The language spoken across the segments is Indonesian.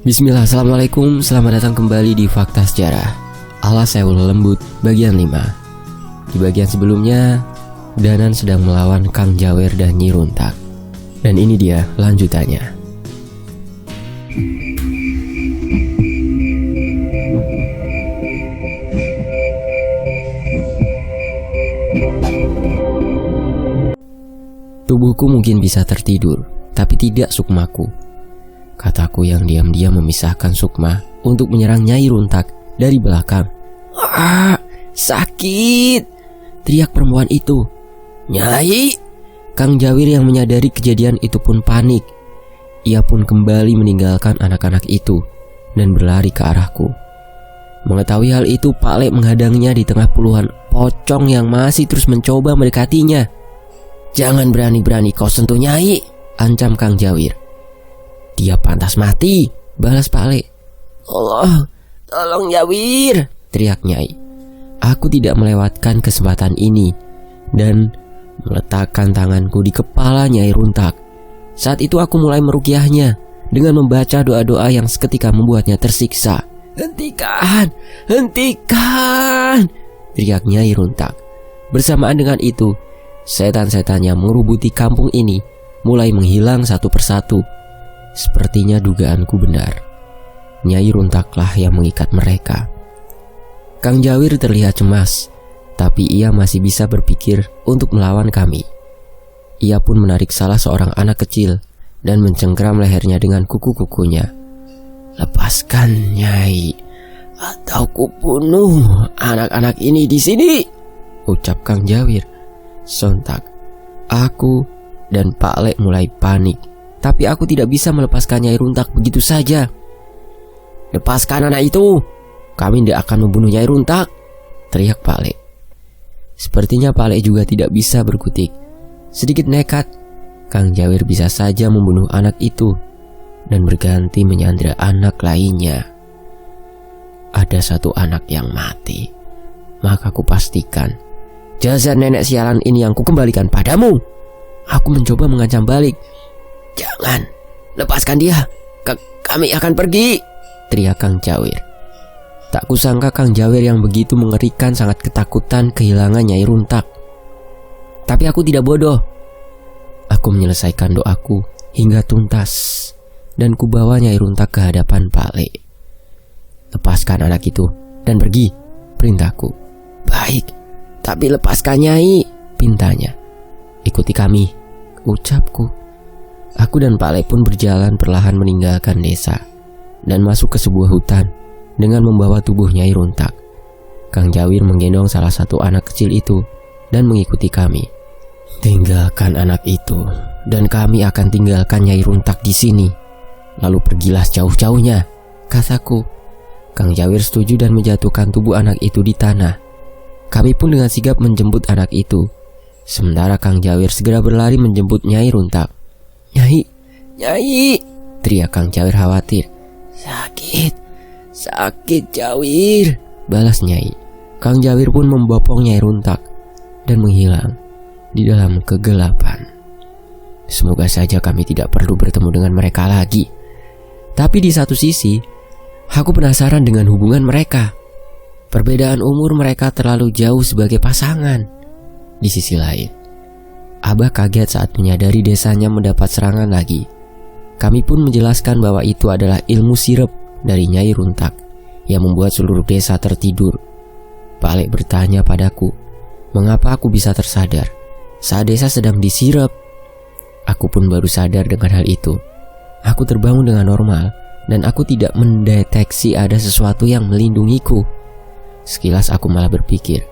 Bismillah, assalamualaikum, selamat datang kembali di Fakta Sejarah ala Seul Lembut bagian 5. Di bagian sebelumnya, Danan sedang melawan Kang Jawer dan Nyi Runtak. Dan ini dia lanjutannya. Tubuhku mungkin bisa tertidur, tapi tidak sukmaku. Kataku yang diam-diam memisahkan Sukma untuk menyerang Nyai Runtak dari belakang. "Ah, sakit!" teriak perempuan itu. "Nyai!" Kang Jawir yang menyadari kejadian itu pun panik. Ia pun kembali meninggalkan anak-anak itu dan berlari ke arahku. Mengetahui hal itu, Pak Lek menghadangnya di tengah puluhan pocong yang masih terus mencoba mendekatinya. "Jangan berani-berani kau sentuh Nyai!" ancam Kang Jawir. "Dia pantas mati," balas Pak Lek. "Allah, tolong Jawir!" teriak Nyai. Aku tidak melewatkan kesempatan ini dan meletakkan tanganku di kepala Nyai Runtak. Saat itu aku mulai meruqyahnya dengan membaca doa-doa yang seketika membuatnya tersiksa. "Hentikan! Hentikan!" teriak Nyai Runtak. Bersamaan dengan itu, setan-setan yang mengerubuti kampung ini mulai menghilang satu persatu. Sepertinya dugaanku benar. Nyai Runtaklah yang mengikat mereka. Kang Jawir terlihat cemas, tapi ia masih bisa berpikir untuk melawan kami. Ia pun menarik salah seorang anak kecil dan mencengkeram lehernya dengan kuku-kukunya. "Lepaskan Nyai, atau kubunuh anak-anak ini di sini," ucap Kang Jawir. Sontak, aku dan Pak Lek mulai panik. Tapi aku tidak bisa melepaskan Nyai Runtak begitu saja. "Lepaskan anak itu! Kami tidak akan membunuh Nyai Runtak!" teriak Pak Lek. Sepertinya Pak Lek juga tidak bisa berkutik. Sedikit nekat, Kang Jawir bisa saja membunuh anak itu dan berganti menyandra anak lainnya. Ada satu anak yang mati, maka aku pastikan jasad nenek sialan ini yang kukembalikan padamu. Aku mencoba mengancam balik. "Jangan, lepaskan dia. Kami akan pergi," teriak Kang Jawir. Tak kusangka Kang Jawir yang begitu mengerikan sangat ketakutan kehilangan Nyai Runtak. Tapi aku tidak bodoh. Aku menyelesaikan doaku hingga tuntas dan kubawa Nyai Runtak ke hadapan Pak Lek. "Lepaskan anak itu dan pergi," perintahku. "Baik, tapi lepaskan Nyai," pintanya. "Ikuti kami," ucapku. Aku dan Pak Lek pun berjalan perlahan meninggalkan desa dan masuk ke sebuah hutan dengan membawa tubuh Nyai Runtak. Kang Jawir menggendong salah satu anak kecil itu dan mengikuti kami. "Tinggalkan anak itu dan kami akan tinggalkan Nyai Runtak di sini. Lalu pergilah jauh-jauhnya," kataku. Kang Jawir setuju dan menjatuhkan tubuh anak itu di tanah. Kami pun dengan sigap menjemput anak itu. Sementara Kang Jawir segera berlari menjemput Nyai Runtak. "Nyai, Nyai!" teriak Kang Jawir khawatir. Sakit Jawir," balas Nyai. Kang Jawir pun membopong Nyai Runtak dan menghilang di dalam kegelapan. Semoga saja kami tidak perlu bertemu dengan mereka lagi. Tapi di satu sisi, aku penasaran dengan hubungan mereka. Perbedaan umur mereka terlalu jauh sebagai pasangan. Di sisi lain, Abah kaget saat menyadari desanya mendapat serangan lagi. Kami pun menjelaskan bahwa itu adalah ilmu sirep dari Nyai Runtak yang membuat seluruh desa tertidur. Pak Lek bertanya padaku, mengapa aku bisa tersadar saat desa sedang disirep. Aku pun baru sadar dengan hal itu. Aku terbangun dengan normal dan aku tidak mendeteksi ada sesuatu yang melindungiku. Sekilas aku malah berpikir,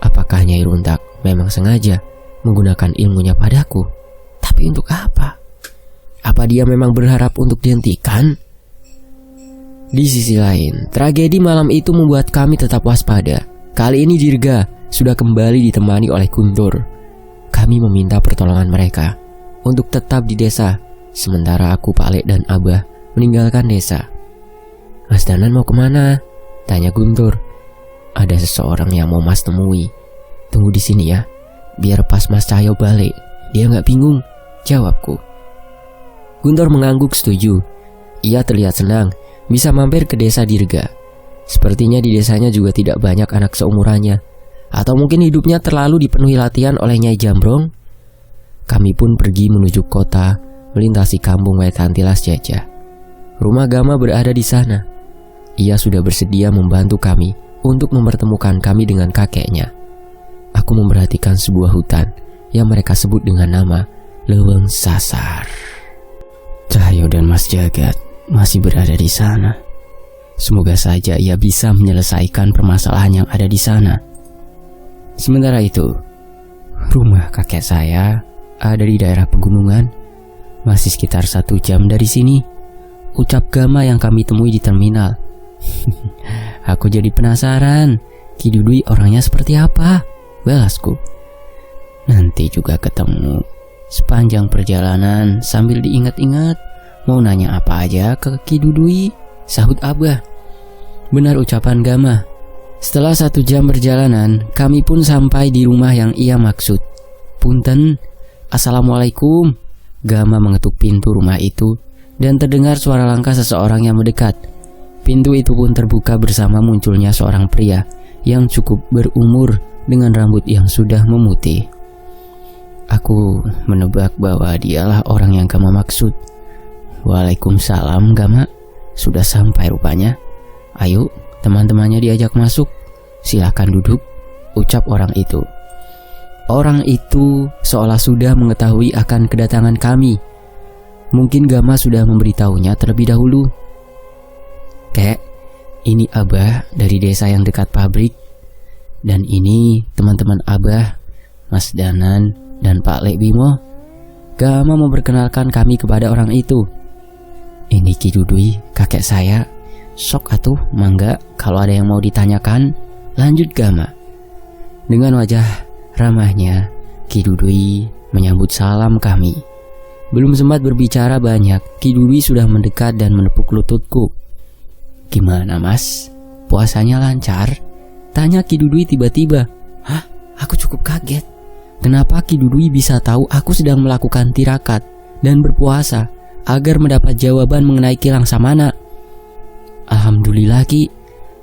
apakah Nyai Runtak memang sengaja menggunakan ilmunya padaku? Tapi untuk apa? Apa dia memang berharap untuk dihentikan? Di sisi lain, tragedi malam itu membuat kami tetap waspada. Kali ini Dirga sudah kembali ditemani oleh Guntur. Kami meminta pertolongan mereka untuk tetap di desa, sementara aku, Pak Lek dan Abah meninggalkan desa. "Mas Danan mau kemana?" tanya Guntur. "Ada seseorang yang mau Mas temui. Tunggu di sini ya, biar pas Mas Cahyo balik dia nggak bingung," jawabku. Guntur mengangguk setuju. Ia terlihat senang bisa mampir ke desa Dirga. Sepertinya di desanya juga tidak banyak anak seumurannya. Atau mungkin hidupnya terlalu dipenuhi latihan oleh Nyai Jambrong. Kami pun pergi menuju kota, melintasi kampung Wetantilas Jajah. Rumah Gama berada di sana. Ia sudah bersedia membantu kami untuk mempertemukan kami dengan kakeknya. Aku memperhatikan sebuah hutan yang mereka sebut dengan nama Leweng Sasar. Cahyo dan Mas Jagat masih berada di sana. Semoga saja ia bisa menyelesaikan permasalahan yang ada di sana. Sementara itu, rumah kakek saya ada di daerah pegunungan, masih sekitar 1 jam dari sini, ucap Gama yang kami temui di terminal. Aku jadi penasaran, Ki Dudui orangnya seperti apa? Balasku. Nanti juga ketemu. Sepanjang perjalanan sambil diingat-ingat, mau nanya apa aja ke Ki Dudui, sahut Abah. Benar ucapan Gama. Setelah 1 jam perjalanan, kami pun sampai di rumah yang ia maksud. Punten, Assalamualaikum. Gama mengetuk pintu rumah itu dan terdengar suara langkah seseorang yang mendekat. Pintu itu pun terbuka bersama munculnya seorang pria yang cukup berumur dengan rambut yang sudah memutih. Aku menebak bahwa dialah orang yang Gama maksud. Waalaikumsalam Gama, sudah sampai rupanya. Ayo, teman-temannya diajak masuk. Silakan duduk, ucap orang itu. Orang itu seolah sudah mengetahui akan kedatangan kami. Mungkin Gama sudah memberitahunya terlebih dahulu. Kek, ini Abah dari desa yang dekat pabrik. Dan ini teman-teman Abah, Mas Danan dan Pak Lek Bimo. Gama memperkenalkan kami kepada orang itu. Ini Ki Dudui, kakek saya. Sok atuh, mangga kalau ada yang mau ditanyakan. Lanjut Gama. Dengan wajah ramahnya, Ki Dudui menyambut salam kami. Belum sempat berbicara banyak, Ki Dudui sudah mendekat dan menepuk lututku. Gimana Mas? Puasanya lancar? Tanya Ki Dudui tiba-tiba. Hah? Aku cukup kaget. Kenapa Ki Dudui bisa tahu aku sedang melakukan tirakat dan berpuasa agar mendapat jawaban mengenai kilang samana? Alhamdulillah Ki,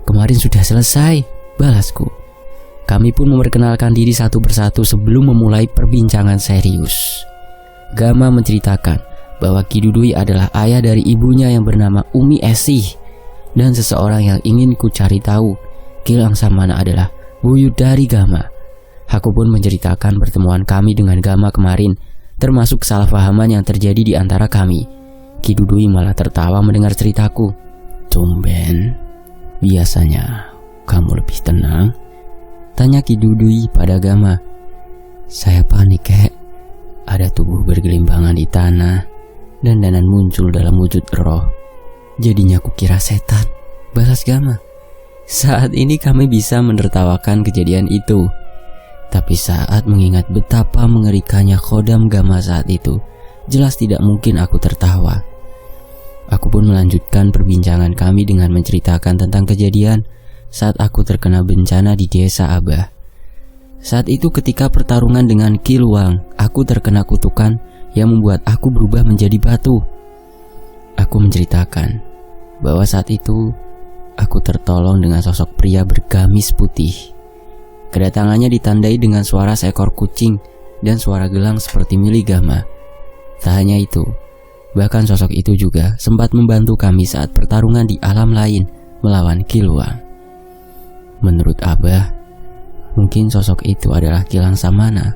kemarin sudah selesai, balasku. Kami pun memperkenalkan diri satu persatu sebelum memulai perbincangan serius. Gama menceritakan bahwa Ki Dudui adalah ayah dari ibunya yang bernama Umi Esih, dan seseorang yang ingin ku cari tahu, kilang samana adalah buyut dari Gama. Aku pun menceritakan pertemuan kami dengan Gama kemarin, termasuk kesalahpahaman yang terjadi di antara kami. Ki Dudui malah tertawa mendengar ceritaku. Tumben, biasanya kamu lebih tenang? Tanya Ki Dudui pada Gama. Saya panik kek. Ada tubuh bergelimpangan di tanah dan Danan muncul dalam wujud roh. Jadinya aku kira setan, balas Gama. Saat ini kami bisa menertawakan kejadian itu. Tapi saat mengingat betapa mengerikannya khodam Gama saat itu, jelas tidak mungkin aku tertawa. Aku pun melanjutkan perbincangan kami dengan menceritakan tentang kejadian saat aku terkena bencana di desa Abah. Saat itu ketika pertarungan dengan Ki Luang, aku terkena kutukan yang membuat aku berubah menjadi batu. Aku menceritakan bahwa saat itu aku tertolong dengan sosok pria bergamis putih. Kedatangannya ditandai dengan suara seekor kucing dan suara gelang seperti milik Gama. Tak hanya itu, bahkan sosok itu juga sempat membantu kami saat pertarungan di alam lain melawan Ki Luang. Menurut Abah, mungkin sosok itu adalah kilang samana.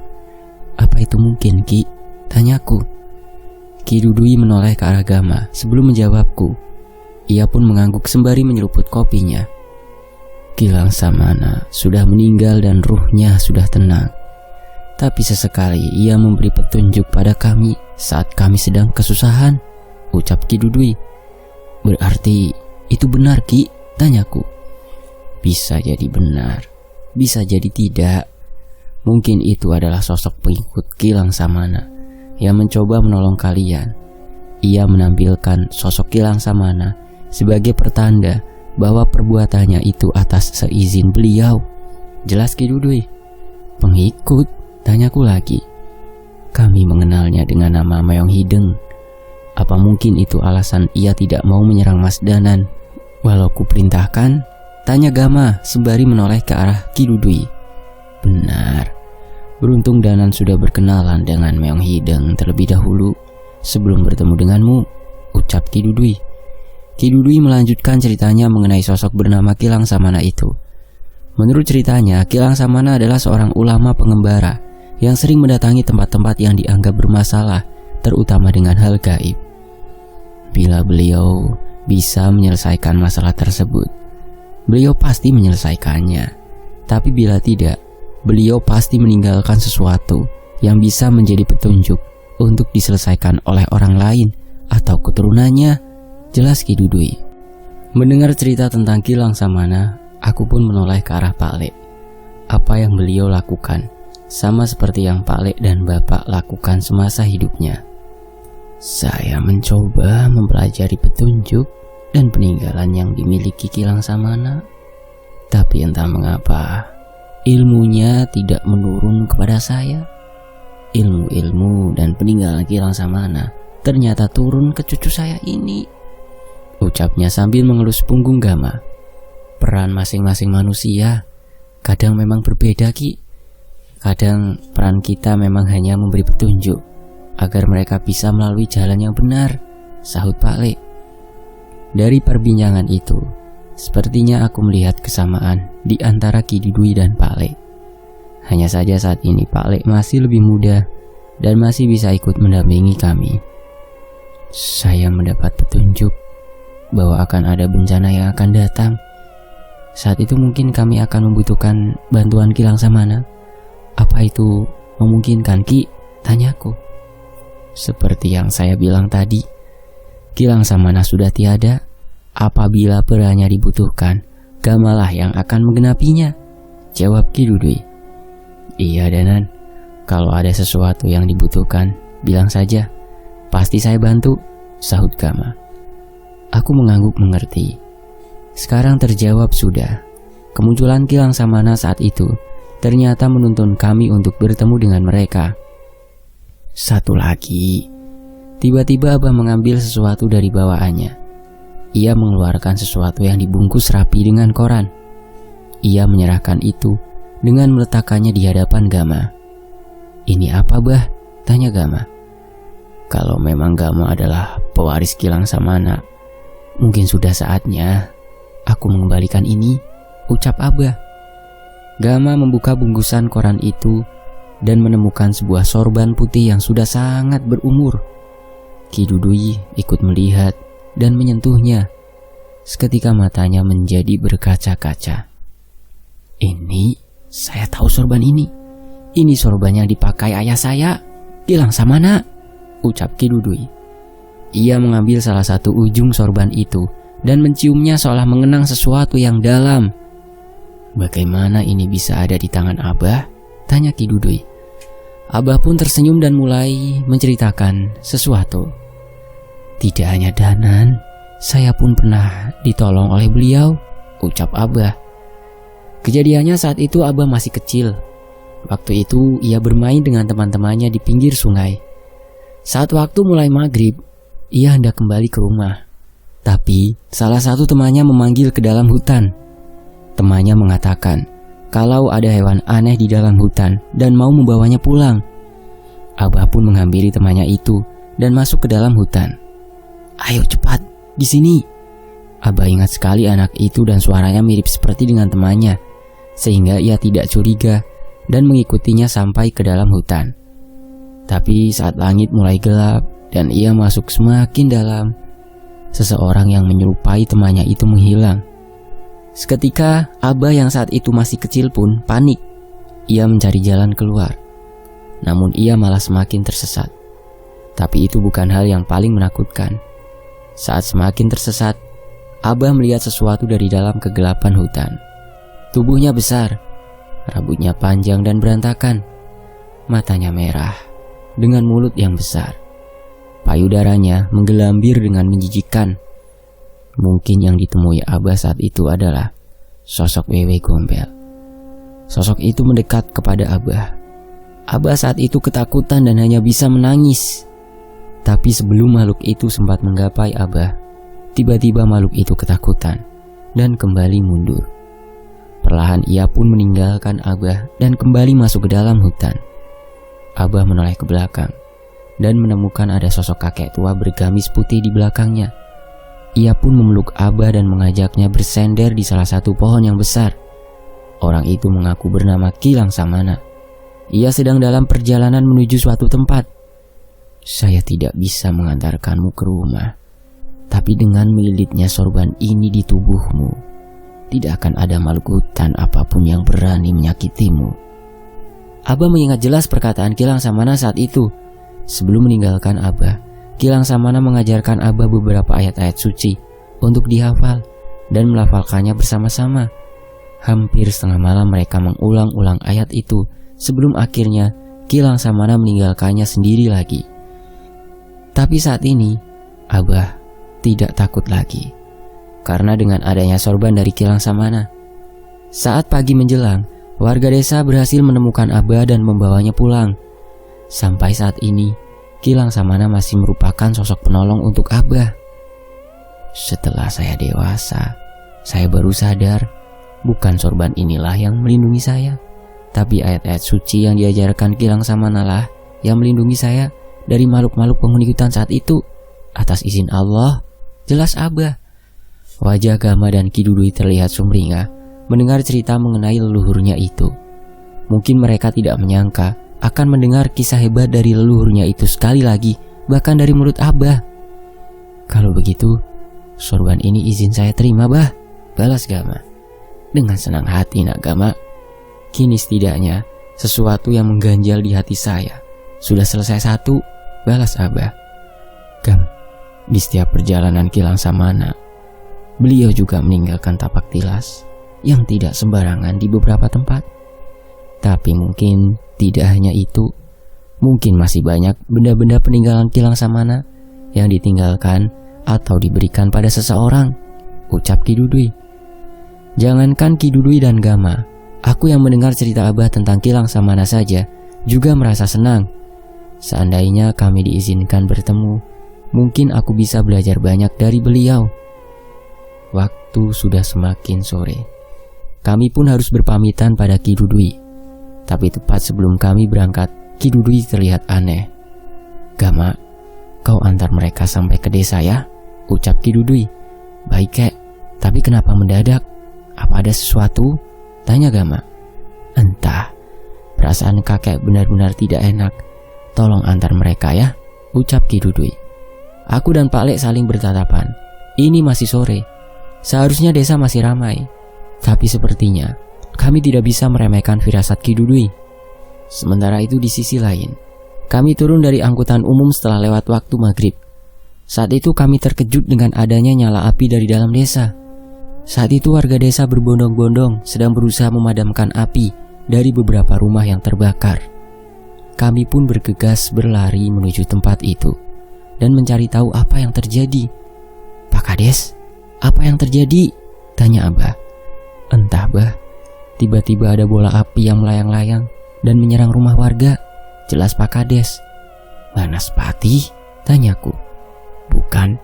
Apa itu mungkin, Ki? Tanyaku. Ki Dudui menoleh ke arah Gama sebelum menjawabku. Ia pun mengangguk sembari menyeluput kopinya. Kilang samana sudah meninggal dan ruhnya sudah tenang. Tapi sesekali ia memberi petunjuk pada kami saat kami sedang kesusahan, ucap Ki Dudui. Berarti itu benar, Ki? Tanyaku. Bisa jadi benar, bisa jadi tidak. Mungkin itu adalah sosok pengikut kilang samana yang mencoba menolong kalian. Ia menampilkan sosok kilang samana sebagai pertanda bahwa perbuatannya itu atas seizin beliau. Jelas Ki Dudui. Pengikut? Tanyaku lagi. Kami mengenalnya dengan nama Meong Hideng. Apa mungkin itu alasan ia tidak mau menyerang Mas Danan walau ku perintahkan? Tanya Gama sembari menoleh ke arah Ki Dudui. Benar. Beruntung Danan sudah berkenalan dengan Meong Hideng terlebih dahulu sebelum bertemu denganmu, ucap Ki Dudui. Ki Dudui melanjutkan ceritanya mengenai sosok bernama Ki Langsamana itu. Menurut ceritanya, Ki Langsamana adalah seorang ulama pengembara yang sering mendatangi tempat-tempat yang dianggap bermasalah, terutama dengan hal gaib. Bila beliau bisa menyelesaikan masalah tersebut, beliau pasti menyelesaikannya. Tapi bila tidak, beliau pasti meninggalkan sesuatu yang bisa menjadi petunjuk untuk diselesaikan oleh orang lain atau keturunannya, jelas Ki Dudui. Mendengar cerita tentang Ki Langsamana, aku pun menoleh ke arah Pak Lek. Apa yang beliau lakukan sama seperti yang Pak Lek dan Bapak lakukan semasa hidupnya. Saya mencoba mempelajari petunjuk dan peninggalan yang dimiliki Ki Langsamana, tapi entah mengapa ilmunya tidak menurun kepada saya. Ilmu-ilmu dan peninggalan Ki Langsamana ternyata turun ke cucu saya ini, ucapnya sambil mengelus punggung Gama. Peran masing-masing manusia kadang memang berbeda, Ki. Kadang peran kita memang hanya memberi petunjuk agar mereka bisa melalui jalan yang benar, sahut Pak Lek. Dari perbincangan itu, sepertinya aku melihat kesamaan di antara Ki Dudui dan Pak Lek. Hanya saja saat ini Pak Lek masih lebih muda dan masih bisa ikut mendampingi kami. Saya mendapat petunjuk bahwa akan ada bencana yang akan datang. Saat itu mungkin kami akan membutuhkan bantuan Ki Langsamana. Apa itu memungkinkan, Ki? Tanyaku. Seperti yang saya bilang tadi, Ki Langsamana sudah tiada. Apabila perannya dibutuhkan, Gamalah yang akan menggenapinya, jawab Ki Dudui. Iya Danan, kalau ada sesuatu yang dibutuhkan, bilang saja. Pasti saya bantu, sahut Gama. Aku mengangguk mengerti. Sekarang terjawab sudah. Kemunculan Ki Langsamana saat itu ternyata menuntun kami untuk bertemu dengan mereka. Satu lagi, tiba-tiba Abah mengambil sesuatu dari bawaannya. Ia mengeluarkan sesuatu yang dibungkus rapi dengan koran. Ia menyerahkan itu dengan meletakkannya di hadapan Gama. Ini apa, Bah? Tanya Gama. Kalau memang Gama adalah pewaris Ki Langsamana, mungkin sudah saatnya aku mengembalikan ini, ucap Abah. Gama membuka bungkusan koran itu dan menemukan sebuah sorban putih yang sudah sangat berumur. Ki Dudui ikut melihat dan menyentuhnya. Seketika matanya menjadi berkaca-kaca. Ini, saya tahu sorban ini. Ini sorban yang dipakai ayah saya, Ki Langsamana, ucap Ki Dudui. Ia mengambil salah satu ujung sorban itu dan menciumnya seolah mengenang sesuatu yang dalam. Bagaimana ini bisa ada di tangan Abah? Tanya Ki Dudui. Abah pun tersenyum dan mulai menceritakan sesuatu. Tidak hanya Danan, saya pun pernah ditolong oleh beliau, ucap Abah. Kejadiannya saat itu Abah masih kecil. Waktu itu ia bermain dengan teman-temannya di pinggir sungai. Saat waktu mulai maghrib, ia hendak kembali ke rumah. Tapi salah satu temannya memanggil ke dalam hutan. Temannya mengatakan kalau ada hewan aneh di dalam hutan dan mau membawanya pulang. Abah pun menghampiri temannya itu dan masuk ke dalam hutan. Ayo cepat, di sini. Abah ingat sekali anak itu dan suaranya mirip seperti dengan temannya, sehingga ia tidak curiga dan mengikutinya sampai ke dalam hutan. Tapi saat langit mulai gelap dan ia masuk semakin dalam, seseorang yang menyerupai temannya itu menghilang. Seketika, Abah yang saat itu masih kecil pun panik. Ia mencari jalan keluar. Namun ia malah semakin tersesat. Tapi itu bukan hal yang paling menakutkan. Saat semakin tersesat, Abah melihat sesuatu dari dalam kegelapan hutan. Tubuhnya besar, rambutnya panjang dan berantakan. Matanya merah, dengan mulut yang besar. Payudaranya menggelambir dengan menjijikkan. Mungkin yang ditemui Abah saat itu adalah sosok Wewe Gombel. Sosok itu mendekat kepada Abah. Abah saat itu ketakutan dan hanya bisa menangis. Tapi sebelum makhluk itu sempat menggapai Abah, tiba-tiba makhluk itu ketakutan dan kembali mundur. Perlahan ia pun meninggalkan Abah dan kembali masuk ke dalam hutan. Abah menoleh ke belakang dan menemukan ada sosok kakek tua bergamis putih di belakangnya. Ia pun memeluk Abah dan mengajaknya bersender di salah satu pohon yang besar. Orang itu mengaku bernama Kilang Samana. Ia sedang dalam perjalanan menuju suatu tempat. Saya tidak bisa mengantarkanmu ke rumah, tapi dengan melilitnya sorban ini di tubuhmu, tidak akan ada makhluk hutan apapun yang berani menyakitimu. Abah mengingat jelas perkataan Kilang Samana saat itu. Sebelum meninggalkan Abah, Kilang Samana mengajarkan Abah beberapa ayat-ayat suci untuk dihafal dan melafalkannya bersama-sama. Hampir setengah malam mereka mengulang-ulang ayat itu sebelum akhirnya Kilang Samana meninggalkannya sendiri lagi. Tapi saat ini, Abah tidak takut lagi, karena dengan adanya sorban dari Kilang Samana. Saat pagi menjelang, warga desa berhasil menemukan Abah dan membawanya pulang. Sampai saat ini, Kilang Samana masih merupakan sosok penolong untuk Abah. Setelah saya dewasa, saya baru sadar, bukan sorban inilah yang melindungi saya, tapi ayat-ayat suci yang diajarkan Kilang Samana lah yang melindungi saya dari makhluk-makhluk penghuni hutan saat itu. Atas izin Allah, jelas Abah. Wajah Gama dan Ki Dudui terlihat sumringah mendengar cerita mengenai leluhurnya itu. Mungkin mereka tidak menyangka akan mendengar kisah hebat dari leluhurnya itu sekali lagi, bahkan dari mulut Abah. Kalau begitu, sorban ini izin saya terima, Bah, balas Gama. Dengan senang hati, Nak Gama. Kini setidaknya sesuatu yang mengganjal di hati saya sudah selesai satu, balas Abah. Gam, di setiap perjalanan Kilang Samana, beliau juga meninggalkan tapak tilas yang tidak sembarangan di beberapa tempat. Tapi mungkin tidak hanya itu, mungkin masih banyak benda-benda peninggalan Kilang Samana yang ditinggalkan atau diberikan pada seseorang, ucap Ki Dudui. Jangankan Ki Dudui dan Gama, aku yang mendengar cerita Abah tentang Kilang Samana saja juga merasa senang. Seandainya kami diizinkan bertemu, mungkin aku bisa belajar banyak dari beliau. Waktu sudah semakin sore. Kami pun harus berpamitan pada Ki Dudui. Tapi tepat sebelum kami berangkat, Ki Dudui terlihat aneh. Gama, kau antar mereka sampai ke desa ya, ucap Ki Dudui. Baik kek, tapi kenapa mendadak? Apa ada sesuatu? Tanya Gama. Entah, perasaan kakek benar-benar tidak enak. Tolong antar mereka ya, ucap Ki Dudui. Aku dan Pak Lek saling bertatapan. Ini masih sore, seharusnya desa masih ramai. Tapi sepertinya kami tidak bisa meremehkan firasat Ki Dudui. Sementara itu di sisi lain, kami turun dari angkutan umum setelah lewat waktu maghrib. Saat itu kami terkejut dengan adanya nyala api dari dalam desa. Saat itu warga desa berbondong-bondong sedang berusaha memadamkan api dari beberapa rumah yang terbakar. Kami pun bergegas berlari menuju tempat itu dan mencari tahu apa yang terjadi. Pak Kades, apa yang terjadi? Tanya Abah. Entah, Bah. Tiba-tiba ada bola api yang melayang-layang dan menyerang rumah warga. Jelas Pak Kades. Banaspati? Tanyaku. Bukan.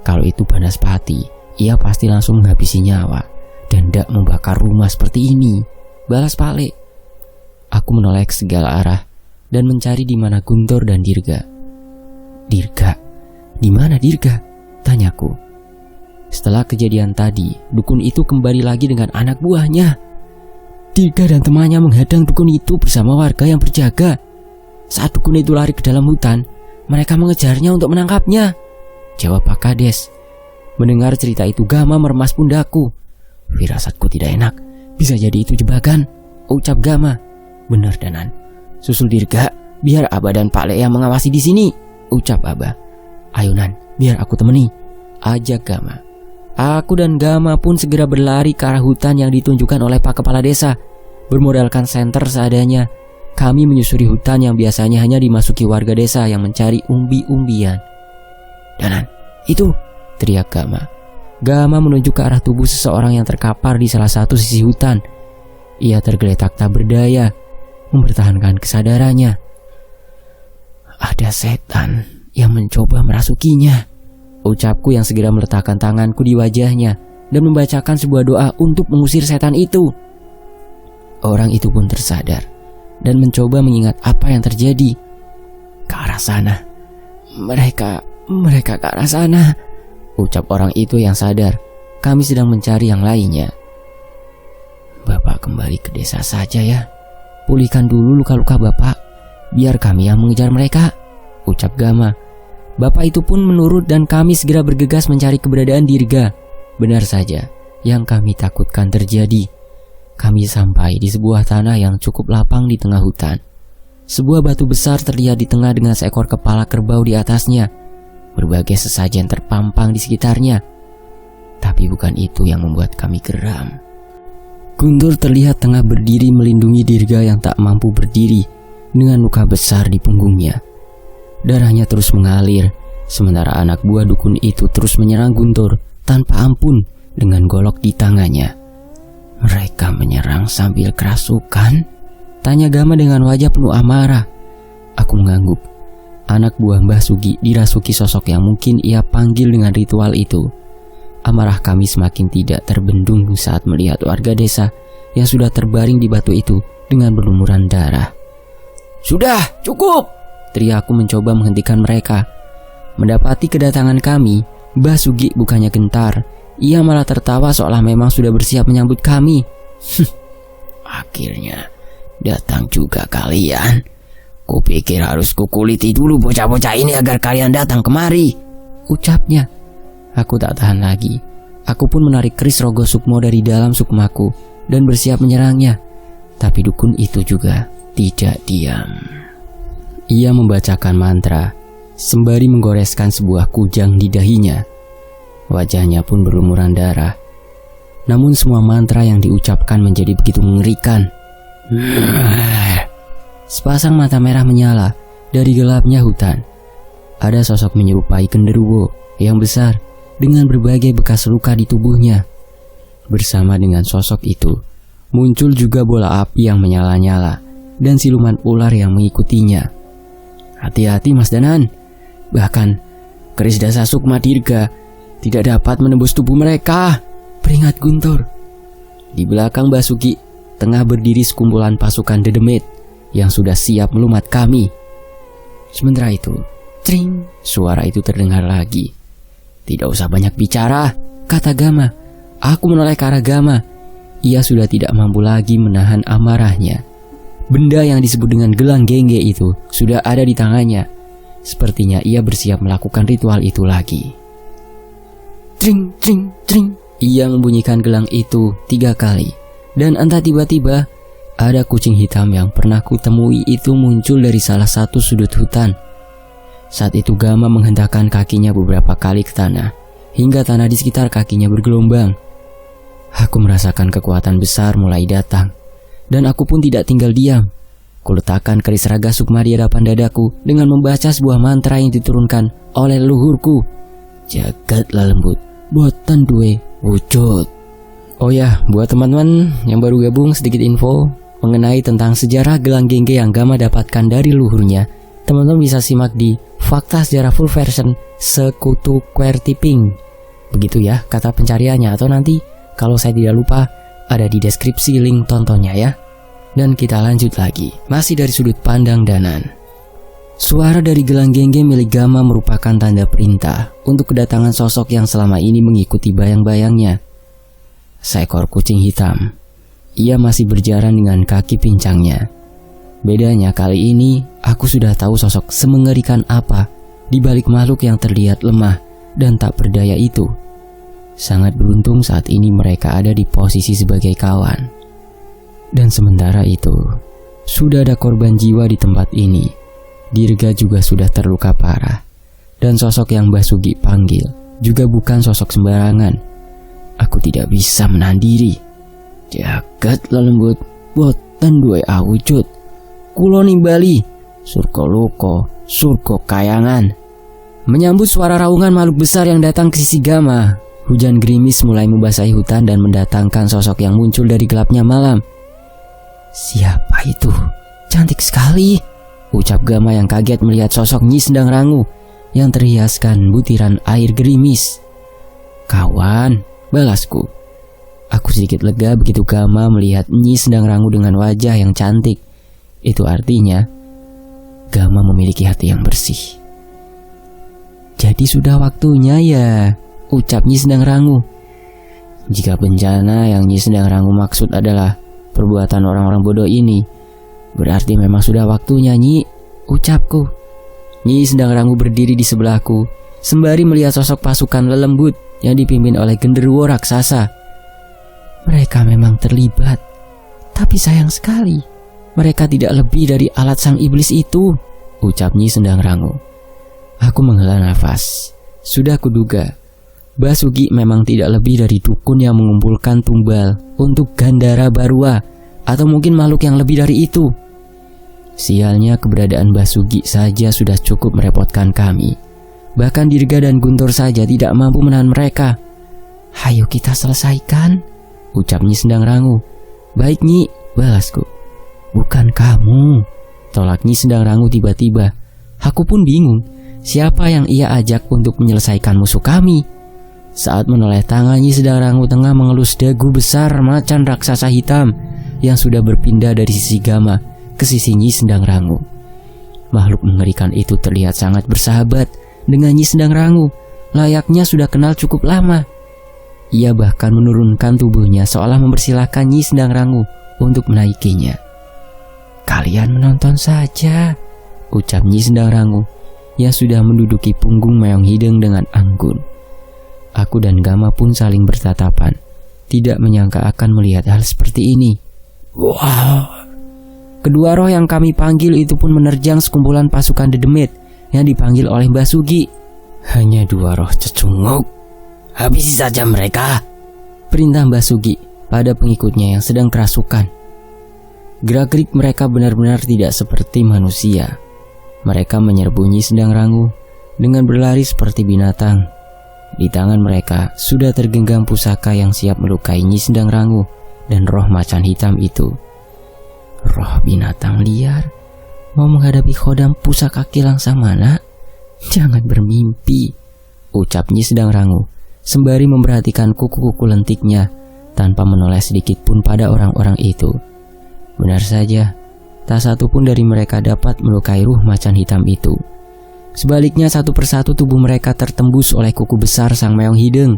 Kalau itu Banaspati, ia pasti langsung menghabisi nyawa dan tidak membakar rumah seperti ini, balas Pak Lek. Aku menoleh ke segala arah dan mencari di mana Guntur dan Dirga. Dirga? Di mana Dirga? Tanyaku. Setelah kejadian tadi, dukun itu kembali lagi dengan anak buahnya. Dirga dan temannya menghadang dukun itu bersama warga yang berjaga. Saat dukun itu lari ke dalam hutan, mereka mengejarnya untuk menangkapnya, jawab Pak Kades. Mendengar cerita itu, Gama meremas pundakku. Firasatku tidak enak, bisa jadi itu jebakan, ucap Gama. Benar Danan, susul Dirga, biar Abah dan Pak Lek yang mengawasi di sini, ucap Abah. Ayo Nan, biar aku temani, ajak Gama. Aku dan Gama pun segera berlari ke arah hutan yang ditunjukkan oleh Pak Kepala Desa. Bermodalkan senter seadanya, kami menyusuri hutan yang biasanya hanya dimasuki warga desa yang mencari umbi-umbian. Danan, itu, teriak Gama. Gama menunjuk ke arah tubuh seseorang yang terkapar di salah satu sisi hutan. Ia tergeletak tak berdaya, mempertahankan kesadarannya. Ada setan yang mencoba merasukinya. Ucapku yang segera meletakkan tanganku di wajahnya dan membacakan sebuah doa untuk mengusir setan itu. Orang itu pun tersadar dan mencoba mengingat apa yang terjadi. Ke arah sana. Mereka ke arah sana, ucap orang itu yang sadar kami sedang mencari yang lainnya. Bapak kembali ke desa saja ya. Pulihkan dulu luka-luka Bapak, biar kami yang mengejar mereka, ucap Gama. Bapak itu pun menurut dan kami segera bergegas mencari keberadaan Dirga. Benar saja, yang kami takutkan terjadi. Kami sampai di sebuah tanah yang cukup lapang di tengah hutan. Sebuah batu besar terlihat di tengah dengan seekor kepala kerbau di atasnya. Berbagai sesajen terpampang di sekitarnya. Tapi bukan itu yang membuat kami geram. Guntur terlihat tengah berdiri melindungi Dirga yang tak mampu berdiri dengan luka besar di punggungnya. Darahnya terus mengalir, sementara anak buah dukun itu terus menyerang Guntur tanpa ampun dengan golok di tangannya. Mereka menyerang sambil kerasukan? Tanya Gama dengan wajah penuh amarah. Aku mengangguk. Anak buah Mbah Sugi dirasuki sosok yang mungkin ia panggil dengan ritual itu. Amarah kami semakin tidak terbendung saat melihat warga desa yang sudah terbaring di batu itu dengan berlumuran darah. Sudah, cukup! Teriakku mencoba menghentikan mereka. Mendapati kedatangan kami, Mbah Sugi bukannya gentar. Ia malah tertawa seolah memang sudah bersiap menyambut kami. Akhirnya datang juga kalian. Kupikir harus kukuliti dulu bocah-bocah ini agar kalian datang kemari, ucapnya. Aku tak tahan lagi. Aku pun menarik keris Rogo Sukmo dari dalam sukmaku dan bersiap menyerangnya. Tapi dukun itu juga tidak diam. Ia membacakan mantra sembari menggoreskan sebuah kujang di dahinya. Wajahnya pun berlumuran darah. Namun semua mantra yang diucapkan menjadi begitu mengerikan. Sepasang mata merah menyala dari gelapnya hutan. Ada sosok menyerupai genderuwo yang besar dengan berbagai bekas luka di tubuhnya. Bersama dengan sosok itu, muncul juga bola api yang menyala-nyala dan siluman ular yang mengikutinya. Hati-hati Mas Danan. Bahkan keris dasa Sukma Dirga tidak dapat menembus tubuh mereka, peringat Guntur. Di belakang Basuki tengah berdiri sekumpulan pasukan Dedemit yang sudah siap melumat kami. Sementara itu, cring, suara itu terdengar lagi. Tidak usah banyak bicara, kata Gama. Aku menoleh ke arah Gama. Ia sudah tidak mampu lagi menahan amarahnya. Benda yang disebut dengan gelang gengge itu sudah ada di tangannya. Sepertinya ia bersiap melakukan ritual itu lagi. Tring, tring, tring. Ia membunyikan gelang itu 3 kali. Dan entah tiba-tiba ada kucing hitam yang pernah kutemui itu muncul dari salah satu sudut hutan. Saat itu Gama menghentakkan kakinya beberapa kali ke tanah, hingga tanah di sekitar kakinya bergelombang. Aku merasakan kekuatan besar mulai datang, dan aku pun tidak tinggal diam. Kuletakkan keris Raga Sukma di hadapan dadaku dengan membaca sebuah mantra yang diturunkan oleh leluhurku. Jagat lelembut, boten duwe wujud. Oh ya, buat teman-teman yang baru gabung, sedikit info mengenai tentang sejarah gelang gengge yang Gama dapatkan dari leluhurnya. Teman-teman bisa simak di Fakta Sejarah Full Version Sekutu Quertiping. Begitu ya kata pencariannya, atau nanti kalau saya tidak lupa ada di deskripsi link tontonnya ya. Dan kita lanjut lagi, masih dari sudut pandang Danan. Suara dari gelang gengge milik Gama merupakan tanda perintah untuk kedatangan sosok yang selama ini mengikuti bayang-bayangnya. Seekor kucing hitam. Ia masih berjalan dengan kaki pincangnya. Bedanya kali ini, aku sudah tahu sosok semengerikan apa di balik makhluk yang terlihat lemah dan tak berdaya itu. Sangat beruntung saat ini mereka ada di posisi sebagai kawan. Dan sementara itu, sudah ada korban jiwa di tempat ini. Dirga juga sudah terluka parah. Dan sosok yang Basugi panggil juga bukan sosok sembarangan. Aku tidak bisa menahan diri. Jagat lelembut, boten duwe awujud. Kulo nimbali, surga loko, surga kayangan. Menyambut suara raungan makhluk besar yang datang ke sisi Gama, hujan gerimis mulai membasahi hutan dan mendatangkan sosok yang muncul dari gelapnya malam. Siapa itu? Cantik sekali, ucap Gama yang kaget melihat sosok Nyi Sendang Rangu yang terhiaskan butiran air gerimis. "Kawan," balasku. Aku sedikit lega begitu Gama melihat Nyi sedang rangu dengan wajah yang cantik. Itu artinya Gama memiliki hati yang bersih. "Jadi sudah waktunya ya," ucap Nyi sedang rangu. "Jika bencana yang Nyi sedang rangu maksud adalah perbuatan orang-orang bodoh ini, berarti memang sudah waktunya, Nyi," ucapku. Nyi sedang rangu berdiri di sebelahku sembari melihat sosok pasukan lelembut yang dipimpin oleh genderuwo raksasa. "Mereka memang terlibat, tapi sayang sekali mereka tidak lebih dari alat sang iblis itu," ucap Nyi sedang rangu. Aku menghela nafas. Sudah kuduga, Basuki memang tidak lebih dari dukun yang mengumpulkan tumbal untuk Gandara Barua, atau mungkin makhluk yang lebih dari itu. Sialnya keberadaan Basuki saja sudah cukup merepotkan kami. Bahkan Dirga dan Guntur saja tidak mampu menahan mereka. "Hayo kita selesaikan," ucap Nyi sedang rangu. "Baik Nyi," balasku. "Bukan kamu," tolak Nyi sedang rangu tiba-tiba. Aku pun bingung, siapa yang ia ajak untuk menyelesaikan musuh kami. Saat menoleh tangan, Nyi sedang rangu tengah mengelus dagu besar macan raksasa hitam yang sudah berpindah dari sisi Gama ke sisi Nyi sedang rangu. Makhluk mengerikan itu terlihat sangat bersahabat dengan Nyi sedang rangu, layaknya sudah kenal cukup lama. Ia bahkan menurunkan tubuhnya seolah mempersilahkan Nyi sedang rangu untuk menaikinya. "Kalian menonton saja," ucap Nyi sedang rangu yang sudah menduduki punggung Meong Hideng dengan anggun. Aku dan Gama pun saling bertatapan, tidak menyangka akan melihat hal seperti ini. Wow! Kedua roh yang kami panggil itu pun menerjang sekumpulan pasukan Dedemit yang dipanggil oleh Basuki. "Hanya dua roh cecunguk, habisi saja mereka," perintah Basuki pada pengikutnya yang sedang kerasukan. Gerak-gerik mereka benar-benar tidak seperti manusia. Mereka menyerbu Nyi sedang rangu dengan berlari seperti binatang. Di tangan mereka sudah tergenggam pusaka yang siap melukai Nyi sedang rangu dan roh macan hitam itu. Roh binatang liar mau menghadapi khodam pusaka kilang samana? Jangan bermimpi, ucap Nyi sedang rangu sembari memperhatikan kuku-kuku lentiknya tanpa menoleh sedikit pun pada orang-orang itu. Benar saja, tak satu pun dari mereka dapat melukai ruh macan hitam itu. Sebaliknya satu persatu tubuh mereka tertembus oleh kuku besar sang Meong Hideng.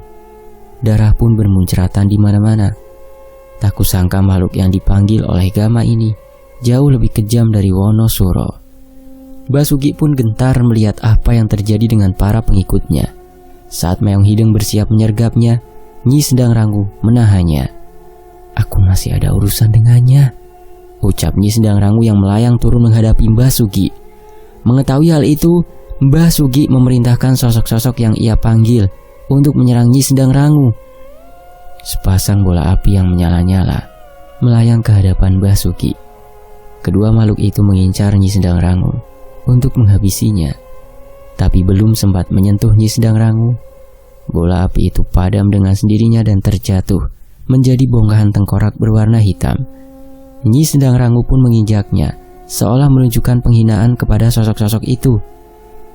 Darah pun bermunceratan di mana-mana. Tak kusangka makhluk yang dipanggil oleh Gama ini jauh lebih kejam dari Wonosuro. Basuki pun gentar melihat apa yang terjadi dengan para pengikutnya. Saat Meong Hideng bersiap menyergapnya, Nyi sedang rangu menahannya. Aku masih ada urusan dengannya, ucap Nyi sedang rangu yang melayang turun menghadapi Mbah Sugi. Mengetahui hal itu, Mbah Sugi memerintahkan sosok-sosok yang ia panggil untuk menyerang Nyi sedang rangu. Sepasang bola api yang menyala-nyala melayang ke hadapan Mbah Sugi. Kedua makhluk itu mengincar Nyi sedang rangu untuk menghabisinya. Tapi belum sempat menyentuh Nyi sedang rangu, bola api itu padam dengan sendirinya dan terjatuh menjadi bongkahan tengkorak berwarna hitam. Nyi sedang rangu pun menginjaknya, seolah menunjukkan penghinaan kepada sosok-sosok itu,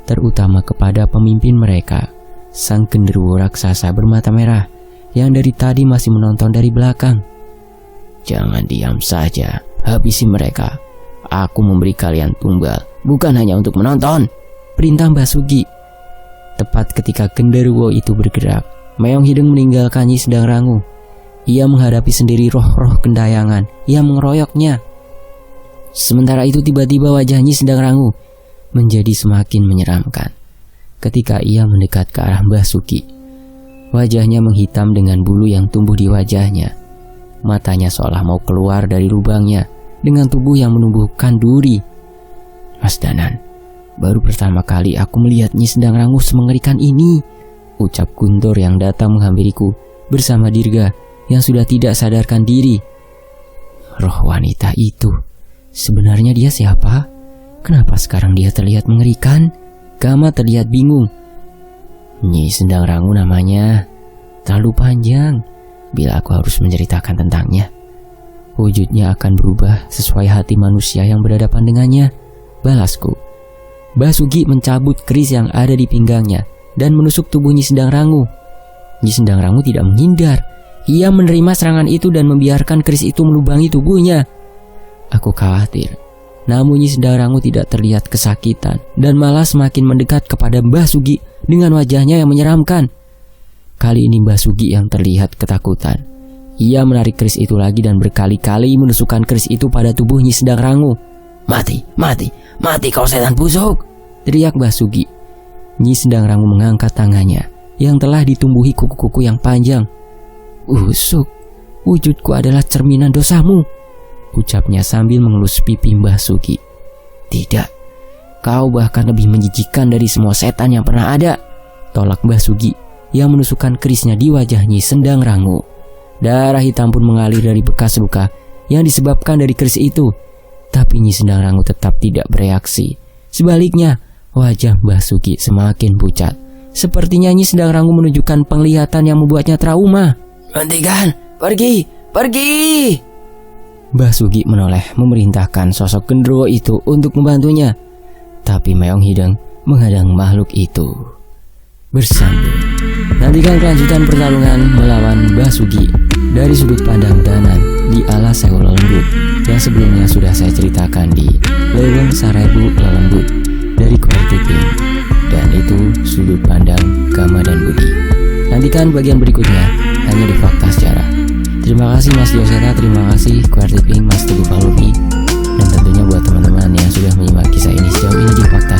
terutama kepada pemimpin mereka, sang genderuwo raksasa bermata merah yang dari tadi masih menonton dari belakang. Jangan diam saja, habisi mereka. Aku memberi kalian tumbal, bukan hanya untuk menonton, perintah Mbah Sugi. Tepat ketika genderuwo itu bergerak, Meong Hideng meninggalkan Nyi sedang rangu. Ia menghadapi sendiri roh-roh gentayangan yang mengeroyoknya. Sementara itu tiba-tiba wajah Nyi sedang rangu menjadi semakin menyeramkan ketika ia mendekat ke arah Mbah Sugi. Wajahnya menghitam dengan bulu yang tumbuh di wajahnya. Matanya seolah mau keluar dari lubangnya dengan tubuh yang menumbuhkan duri. Mas Danan, baru pertama kali aku melihat Nyi sedang rangu semengerikan ini, ucap Guntur yang datang menghampiriku bersama Dirga yang sudah tidak sadarkan diri. Roh wanita itu, sebenarnya dia siapa? Kenapa sekarang dia terlihat mengerikan? Gama terlihat bingung. Nyi sedang rangu namanya, terlalu panjang bila aku harus menceritakan tentangnya. Wujudnya akan berubah sesuai hati manusia yang berhadapan dengannya, balasku. Basugi mencabut keris yang ada di pinggangnya dan menusuk tubuh Nyi Sendang Rangu. Nyi Sendang Rangu tidak menghindar. Ia menerima serangan itu dan membiarkan keris itu melubangi tubuhnya. Aku khawatir, namun Nyi Sendang Rangu tidak terlihat kesakitan dan malah semakin mendekat kepada Mbah Sugi dengan wajahnya yang menyeramkan. Kali ini Mbah Sugi yang terlihat ketakutan. Ia menarik keris itu lagi dan berkali-kali menusukkan keris itu pada tubuh Nyi Sendang Rangu. "Mati, mati, mati kau setan busuk!" teriak Mbah Sugi. Nyi Sendang Rangu mengangkat tangannya yang telah ditumbuhi kuku-kuku yang panjang. "Busuk, wujudku adalah cerminan dosamu," ucapnya sambil mengelus pipi Mbah Sugi. "Tidak, kau bahkan lebih menjijikan dari semua setan yang pernah ada," tolak Mbah Sugi yang menusukkan kerisnya di wajah Nyi Sendang Rangu. Darah hitam pun mengalir dari bekas luka yang disebabkan dari keris itu. Tapi Nyi Sendang Rangu tetap tidak bereaksi. Sebaliknya, wajah Mbah Sugi semakin pucat. Sepertinya Nyi Sendang Rangu menunjukkan penglihatan yang membuatnya trauma. "Hentikan, pergi, pergi!" Mbah Sugi menoleh memerintahkan sosok gendruwo itu untuk membantunya. Tapi Meong Hideng menghadang makhluk itu. Bersambung. Nantikan kelanjutan pertarungan melawan Mbah Sugi dari sudut pandang Danan di Alas Sewu Lelembut yang sebelumnya sudah saya ceritakan di Leweng Sarebu Lelembut dari Quality Pink, dan itu sudut pandang Gama dan Budi. Nantikan bagian berikutnya hanya di Fakta Sejarah. Terima kasih Mas Dioseta, terima kasih Quality Pink, Mas Teguh Palupi, dan tentunya buat teman-teman yang sudah menyimak kisah ini sejauh ini di Fakta